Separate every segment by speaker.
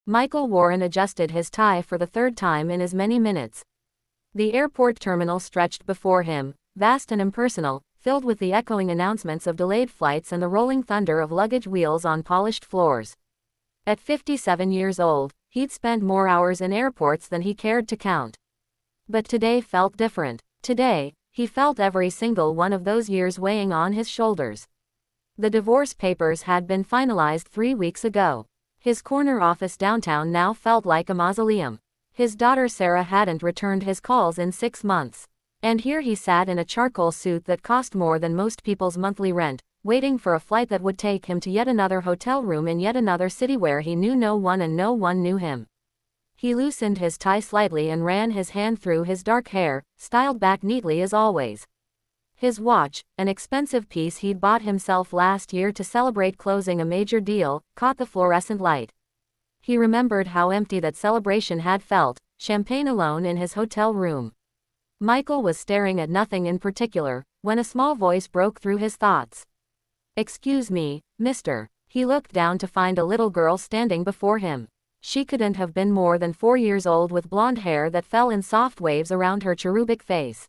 Speaker 1: Michael Warren adjusted his tie for the third time in as many minutes. The airport terminal stretched before him, vast and impersonal, filled with the echoing announcements of delayed flights and the rolling thunder of luggage wheels on polished floors. At 57 years old, he'd spent more hours in airports than he cared to count. But today felt different. Today, he felt every single one of those years weighing on his shoulders. The divorce papers had been finalized 3 weeks ago. His corner office downtown now felt like a mausoleum. His daughter Sarah hadn't returned his calls in 6 months. And here he sat in a charcoal suit that cost more than most people's monthly rent, waiting for a flight that would take him to yet another hotel room in yet another city where he knew no one and no one knew him. He loosened his tie slightly and ran his hand through his dark hair, styled back neatly as always. His watch, an expensive piece he'd bought himself last year to celebrate closing a major deal, caught the fluorescent light. He remembered how empty that celebration had felt, champagne alone in his hotel room. Michael was staring at nothing in particular, when a small voice broke through his thoughts. "Excuse me, mister." He looked down to find a little girl standing before him. She couldn't have been more than 4 years old with blonde hair that fell in soft waves around her cherubic face.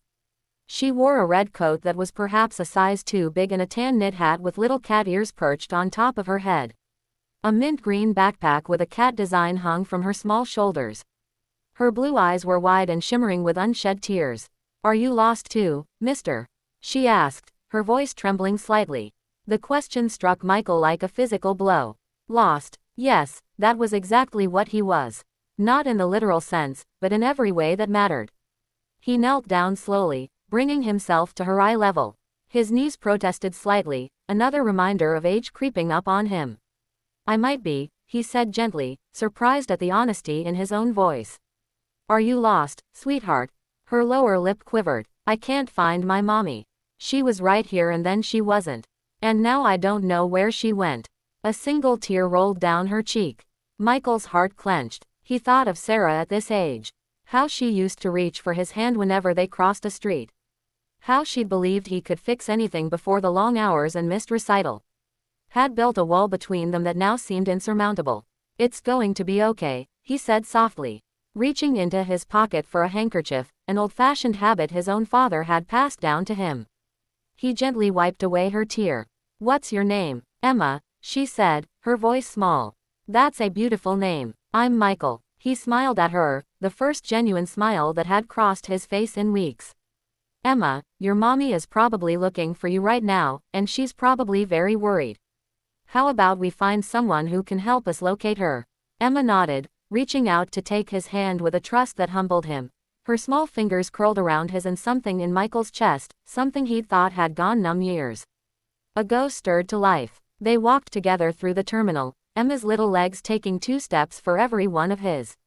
Speaker 1: She wore a red coat that was perhaps a size too big and a tan knit hat with little cat ears perched on top of her head. A mint green backpack with a cat design hung from her small shoulders. Her blue eyes were wide and shimmering with unshed tears. "Are you lost too, mister?" she asked, her voice trembling slightly. The question struck Michael like a physical blow. Lost? Yes, that was exactly what he was. Not in the literal sense, but in every way that mattered. He knelt down slowly, bringing himself to her eye level. His knees protested slightly, another reminder of age creeping up on him. "I might be," he said gently, surprised at the honesty in his own voice. "Are you lost, sweetheart?" Her lower lip quivered. "I can't find my mommy. She was right here and then she wasn't. And now I don't know where she went." A single tear rolled down her cheek. Michael's heart clenched. He thought of Sarah at this age. How she used to reach for his hand whenever they crossed a street. How she'd believed he could fix anything before the long hours and missed recital. Had built a wall between them that now seemed insurmountable. "It's going to be okay," he said softly. Reaching into his pocket for a handkerchief, an old-fashioned habit his own father had passed down to him. He gently wiped away her tear. "What's your name?" "Emma," she said, her voice small. "That's a beautiful name. I'm Michael." He smiled at her, the first genuine smile that had crossed his face in weeks. "Emma, your mommy is probably looking for you right now, and she's probably very worried. How about we find someone who can help us locate her?" Emma nodded, reaching out to take his hand with a trust that humbled him. Her small fingers curled around his and something in Michael's chest, something he'd thought had gone numb years ago stirred to life. They walked together through the terminal, Emma's little legs taking 2 steps for every one of his.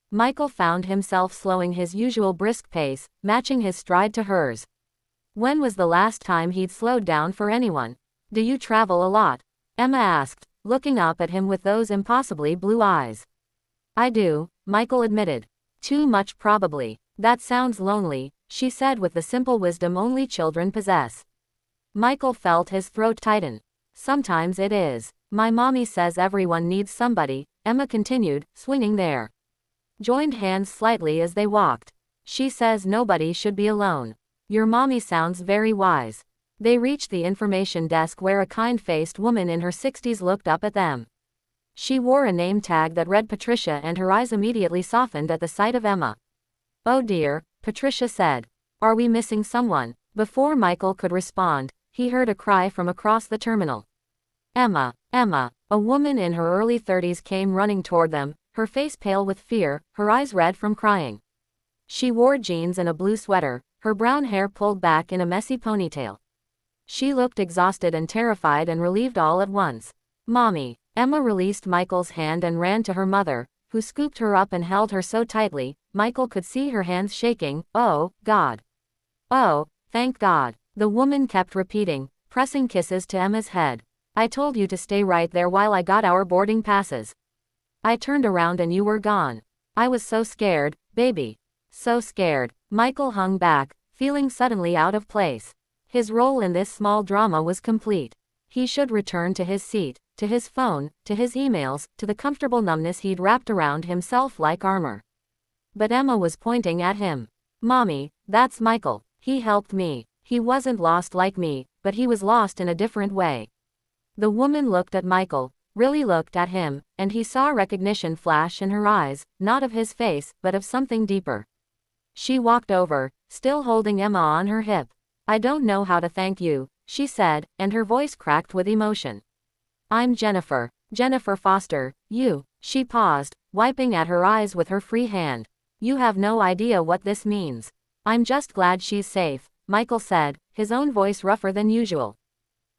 Speaker 1: Michael found himself slowing his usual brisk pace, matching his stride to hers. When was the last time he'd slowed down for anyone? "Do you travel a lot?" Emma asked, looking up at him with those impossibly blue eyes. "I do," Michael admitted. "Too much probably." "That sounds lonely," she said with the simple wisdom only children possess. Michael felt his throat tighten. "Sometimes it is. My mommy says everyone needs somebody," Emma continued, swinging their joined hands slightly as they walked. "She says nobody should be alone. Your mommy sounds very wise." They reached the information desk where a kind-faced woman in her 60s looked up at them. She wore a name tag that read Patricia and her eyes immediately softened at the sight of Emma. "Oh dear," Patricia said. "Are we missing someone?" Before Michael could respond, he heard a cry from across the terminal. "Emma, Emma." A woman in her early 30s came running toward them, her face pale with fear, her eyes red from crying. She wore jeans and a blue sweater, her brown hair pulled back in a messy ponytail. She looked exhausted and terrified and relieved all at once. "Mommy." Emma released Michael's hand and ran to her mother, who scooped her up and held her so tightly, Michael could see her hands shaking. "Oh, God. Oh, thank God." The woman kept repeating, pressing kisses to Emma's head. "I told you to stay right there while I got our boarding passes. I turned around and you were gone. I was so scared, baby. So scared." Michael hung back, feeling suddenly out of place. His role in this small drama was complete. He should return to his seat, to his phone, to his emails, to the comfortable numbness he'd wrapped around himself like armor. But Emma was pointing at him. "Mommy, that's Michael. He helped me. He wasn't lost like me, but he was lost in a different way." The woman looked at Michael, really looked at him, and he saw recognition flash in her eyes, not of his face, but of something deeper. She walked over, still holding Emma on her hip. "I don't know how to thank you," she said, and her voice cracked with emotion. "I'm Jennifer. Jennifer Foster. You." She paused, wiping at her eyes with her free hand. "You have no idea what this means." "I'm just glad she's safe," Michael said, his own voice rougher than usual.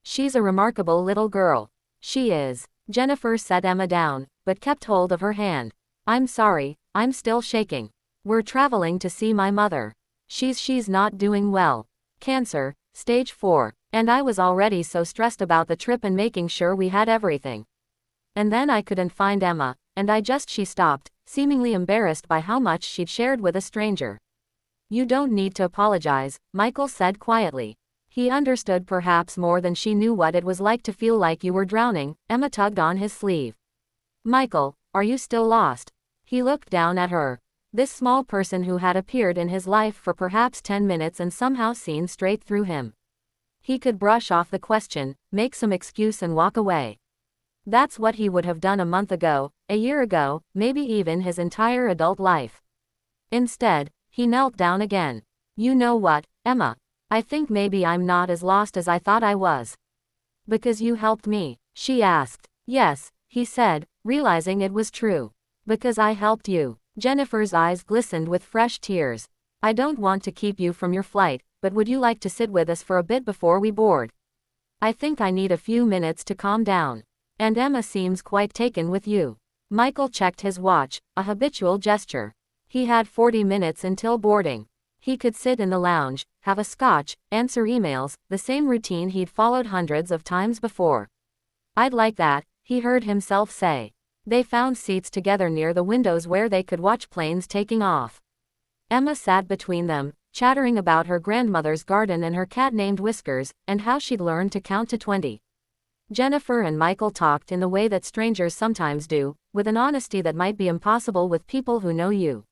Speaker 1: "She's a remarkable little girl." "She is." Jennifer set Emma down, but kept hold of her hand. "I'm sorry, I'm still shaking. We're traveling to see my mother. She's not doing well. Cancer, stage 4, and I was already so stressed about the trip and making sure we had everything. And then I couldn't find Emma, and she stopped, seemingly embarrassed by how much she'd shared with a stranger. "You don't need to apologize," Michael said quietly. He understood perhaps more than she knew what it was like to feel like you were drowning. Emma tugged on his sleeve. "Michael, are you still lost?" He looked down at her. This small person who had appeared in his life for perhaps 10 minutes and somehow seen straight through him. He could brush off the question, make some excuse and walk away. That's what he would have done a month ago, a year ago, maybe even his entire adult life. Instead, he knelt down again. "You know what, Emma? I think maybe I'm not as lost as I thought I was." "Because you helped me?" she asked. "Yes," he said, realizing it was true. "Because I helped you." Jennifer's eyes glistened with fresh tears. "I don't want to keep you from your flight, but would you like to sit with us for a bit before we board? I think I need a few minutes to calm down. And Emma seems quite taken with you." Michael checked his watch, a habitual gesture. He had 40 minutes until boarding. He could sit in the lounge, have a scotch, answer emails, the same routine he'd followed hundreds of times before. "I'd like that," he heard himself say. They found seats together near the windows where they could watch planes taking off. Emma sat between them, chattering about her grandmother's garden and her cat named Whiskers, and how she'd learned to count to 20. Jennifer and Michael talked in the way that strangers sometimes do, with an honesty that might be impossible with people who know you.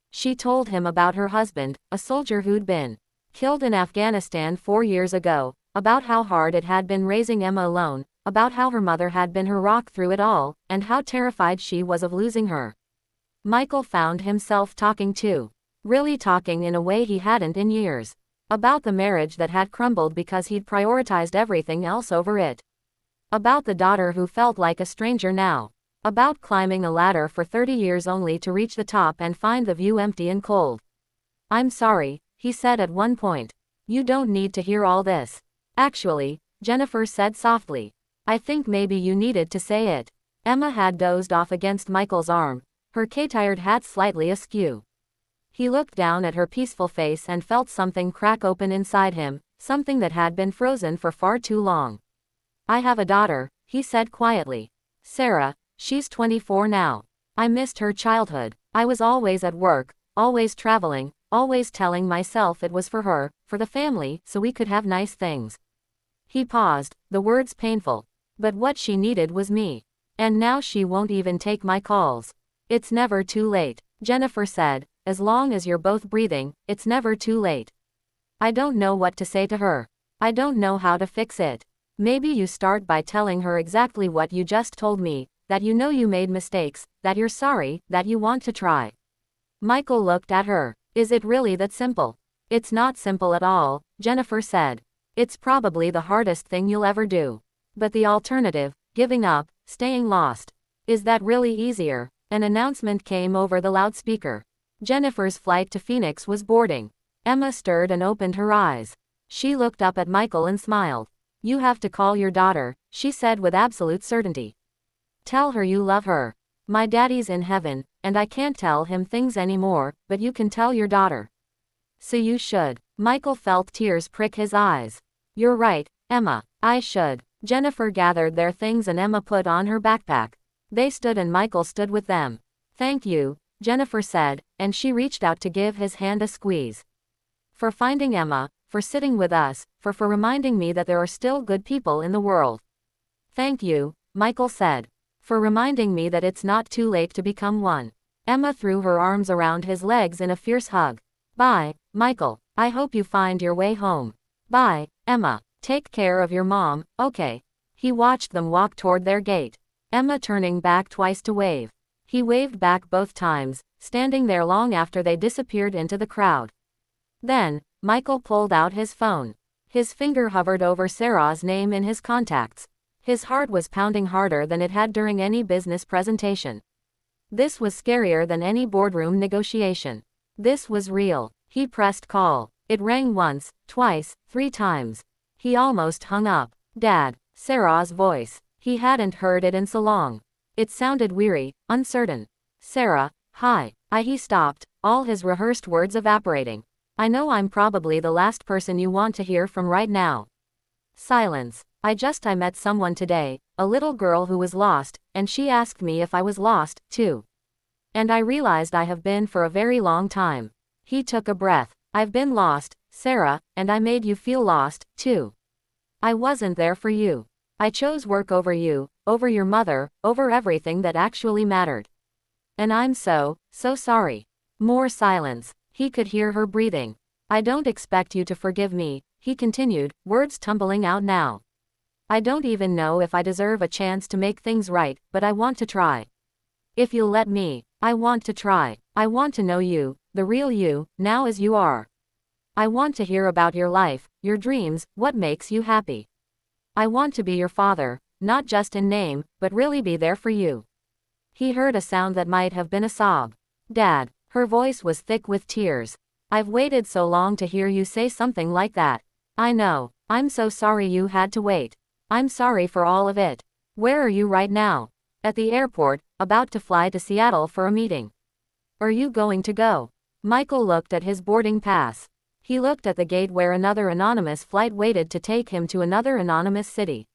Speaker 1: She told him about her husband, a soldier who'd been killed in Afghanistan 4 years ago, about how hard it had been raising Emma alone, about how her mother had been her rock through it all, and how terrified she was of losing her. Michael found himself talking too. Really talking in a way he hadn't in years. About the marriage that had crumbled because he'd prioritized everything else over it. About the daughter who felt like a stranger now. About climbing a ladder for 30 years only to reach the top and find the view empty and cold. "I'm sorry," he said at one point. "You don't need to hear all this." "Actually," Jennifer said softly, "I think maybe you needed to say it." Emma had dozed off against Michael's arm, her tired hat slightly askew. He looked down at her peaceful face and felt something crack open inside him, something that had been frozen for far too long. "I have a daughter," he said quietly. "Sarah, she's 24 now. I missed her childhood. I was always at work, always traveling, always telling myself it was for her, for the family, so we could have nice things." He paused, the words painful. "But what she needed was me. And now she won't even take my calls." "It's never too late," Jennifer said. "As long as you're both breathing, it's never too late." "I don't know what to say to her. I don't know how to fix it." "Maybe you start by telling her exactly what you just told me, that you know you made mistakes, that you're sorry, that you want to try." Michael looked at her. "Is it really that simple?" "It's not simple at all," Jennifer said. "It's probably the hardest thing you'll ever do. But the alternative, giving up, staying lost, is that really easier?" An announcement came over the loudspeaker. Jennifer's flight to Phoenix was boarding. Emma stirred and opened her eyes. She looked up at Michael and smiled. "You have to call your daughter," she said with absolute certainty. "Tell her you love her. My daddy's in heaven, and I can't tell him things anymore, but you can tell your daughter." "So you should." Michael felt tears prick his eyes. "You're right, Emma. I should." Jennifer gathered their things and Emma put on her backpack. They stood and Michael stood with them. "Thank you," Jennifer said, and she reached out to give his hand a squeeze. "For finding Emma, for sitting with us, for reminding me that there are still good people in the world. Thank you, Michael said. For reminding me that it's not too late to become one. Emma threw her arms around his legs in a fierce hug. Bye, Michael. I hope you find your way home. Bye, Emma. Take care of your mom, okay? He watched them walk toward their gate. Emma turning back twice to wave. He waved back both times, standing there long after they disappeared into the crowd. Then, Michael pulled out his phone. His finger hovered over Sarah's name in his contacts. His heart was pounding harder than it had during any business presentation. This was scarier than any boardroom negotiation. This was real. He pressed call. It rang once, twice, 3 times. He almost hung up. Dad, Sarah's voice. He hadn't heard it in so long. It sounded weary, uncertain. Sarah, hi. He stopped, all his rehearsed words evaporating. I know I'm probably the last person you want to hear from right now. Silence. I met someone today, a little girl who was lost, and she asked me if I was lost, too. And I realized I have been for a very long time. He took a breath. I've been lost, Sarah, and I made you feel lost, too. I wasn't there for you. I chose work over you, over your mother, over everything that actually mattered. And I'm so sorry. More silence. He could hear her breathing. I don't expect you to forgive me, he continued, words tumbling out now. I don't even know if I deserve a chance to make things right, but I want to try. If you'll let me, I want to try. I want to know you, the real you, now as you are. I want to hear about your life, your dreams, what makes you happy. I want to be your father, not just in name, but really be there for you. He heard a sound that might have been a sob. Dad, her voice was thick with tears. I've waited so long to hear you say something like that. I know. I'm so sorry you had to wait. I'm sorry for all of it. Where are you right now? At the airport, about to fly to Seattle for a meeting. Are you going to go? Michael looked at his boarding pass. He looked at the gate where another anonymous flight waited to take him to another anonymous city.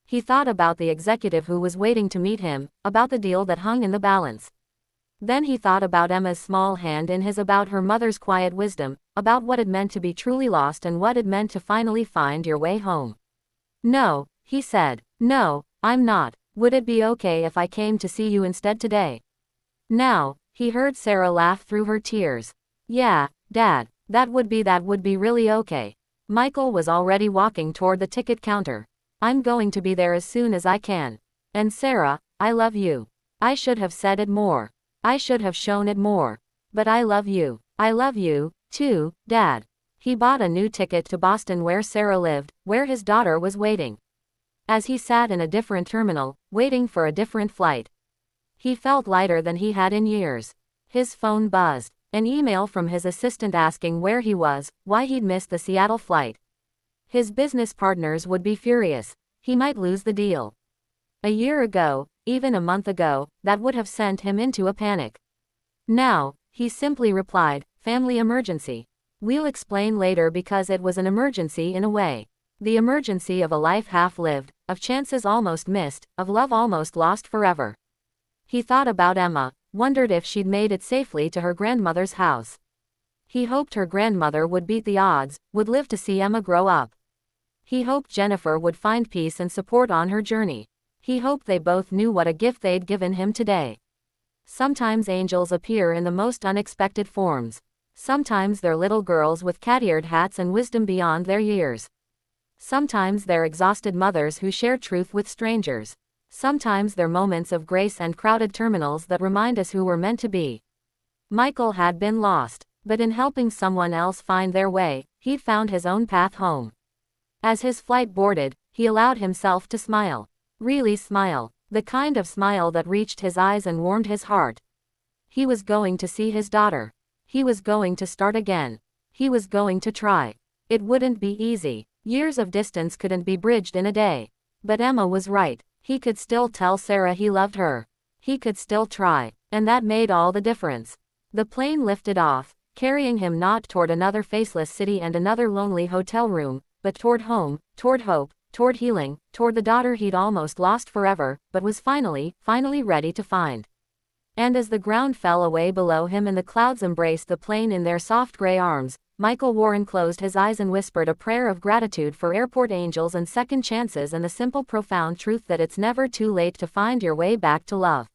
Speaker 1: He thought about the executive who was waiting to meet him, about the deal that hung in the balance. Then he thought about Emma's small hand in his, about her mother's quiet wisdom, about what it meant to be truly lost and what it meant to finally find your way home. No, he said. No, I'm not. Would it be okay if I came to see you instead today? Now, he heard Sarah laugh through her tears. Yeah, Dad, that would be really okay. Michael was already walking toward the ticket counter. I'm going to be there as soon as I can. And Sarah, I love you. I should have said it more. I should have shown it more. But I love you. I love you, too, Dad. He bought a new ticket to Boston where Sarah lived, where his daughter was waiting. As he sat in a different terminal, waiting for a different flight, he felt lighter than he had in years. His phone buzzed. An email from his assistant asking where he was, why he'd missed the Seattle flight. His business partners would be furious. He might lose the deal. A year ago, even a month ago, that would have sent him into a panic. Now, he simply replied, family emergency. We'll explain later because it was an emergency in a way. The emergency of a life half lived, of chances almost missed, of love almost lost forever. He thought about Emma, wondered if she'd made it safely to her grandmother's house. He hoped her grandmother would beat the odds, would live to see Emma grow up. He hoped Jennifer would find peace and support on her journey. He hoped they both knew what a gift they'd given him today. Sometimes angels appear in the most unexpected forms. Sometimes they're little girls with cat-eared hats and wisdom beyond their years. Sometimes they're exhausted mothers who share truth with strangers. Sometimes they're moments of grace and crowded terminals that remind us who we're meant to be. Michael had been lost, but in helping someone else find their way, he'd found his own path home. As his flight boarded, he allowed himself to smile. Really smile. The kind of smile that reached his eyes and warmed his heart. He was going to see his daughter. He was going to start again. He was going to try. It wouldn't be easy. Years of distance couldn't be bridged in a day. But Emma was right. He could still tell Sarah he loved her. He could still try. And that made all the difference. The plane lifted off, carrying him not toward another faceless city and another lonely hotel room, but toward home, toward hope, toward healing, toward the daughter he'd almost lost forever, but was finally ready to find. And as the ground fell away below him and the clouds embraced the plane in their soft gray arms, Michael Warren closed his eyes and whispered a prayer of gratitude for airport angels and second chances and the simple profound truth that it's never too late to find your way back to love.